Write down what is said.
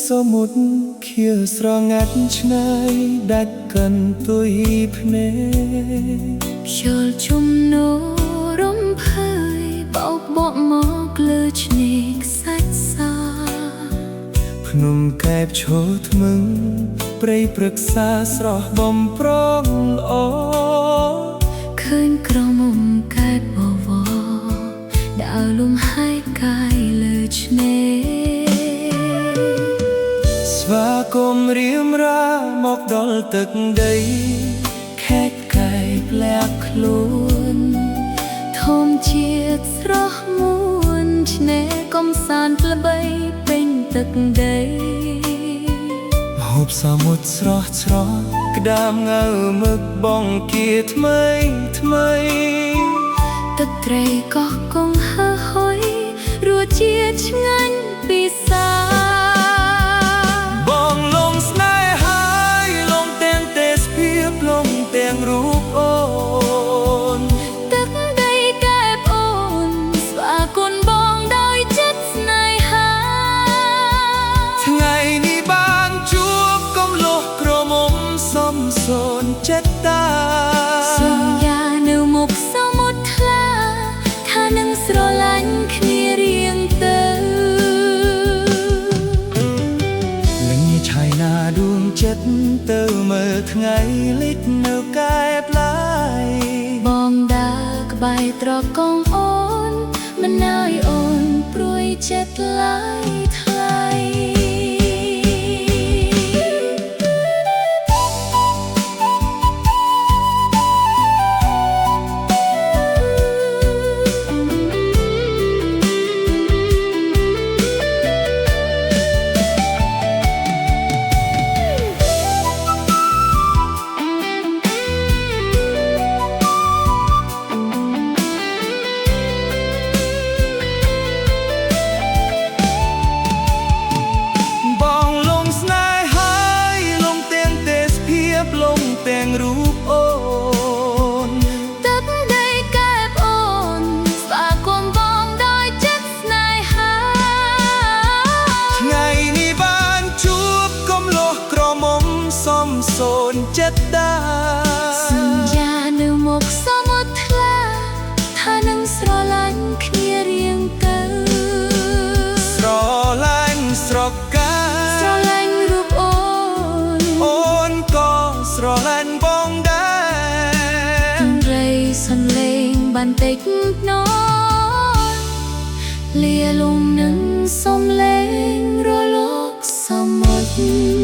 សមុទ្រខៀវស្រងាត់ឆ្ងាយដាច់កាន់ទុយភ្នែកខ្យល់ជុំនោរំភើយបោកបក់មកលើឆ្នេរខ្សាច់សាភ្នំកែបឈរថ្មឹងព្រៃព្រឹក្សាស្រស់បំប្រងល្អឃើញក្រមុំកែបបវរដើរលំហាយកាយលើឆ្នេរស្វាគមន៍រៀមរាមកដល់ទឹកដីខេត្តកែបលាក់ខ្លួនធម្មជាតិស្រស់មួនឆ្នេរកំសាន្តល្បីពេញទឹកដីហូបសមុទ្រស្រស់ស្រស់ក្ដាមងើមឹកបងគាថ្មីថ្មីទឹកត្រីកោះកុងហើហុយរសជាតិឆ្ងាញ់ពិសាបងលងស្នេហាលងទាំងទេសភាពលងទាំងរូបអូនទឹកដីកែបអូនស្វាគមន៍បងដោយចិត្តស្នេហាថ្ងៃនេះបានជួបកំលុះក្រមុំសំសូនចិត្តតាសន្យានៅមុខសមុទ្រថ្លាថានឹងស្រឡាញ់គ្នារៀងទៅល្ងាចឆាយណាដួងចិត្តទៅមើលថ្ងៃលិចនៅកែបឡាយបងដើរក្បែរត្រកងអូនមិនឲ្យអូនព្រួយចិត្តឡើយថ្លៃទាំងរូបអូនទឹកដីកែបអូនស្វាគមន៍បងដោយចិត្តស្នេហាថ្ងៃនេះបានជួបកំលុះក្រមុំសំសូនចិត្តតាសន្យានៅមុខសមុទ្រថ្លាថានឹងស្រឡាញ់គ្នារៀងទៅស្រឡាញ់ស្រកាស្រឡាញ់រូបអូនអូនក៏ស្រឡាញ់បងដែរទន្រីសន្លេងបានតិចណោលាលំនឹងសំឡេងរលកសមុទ្រ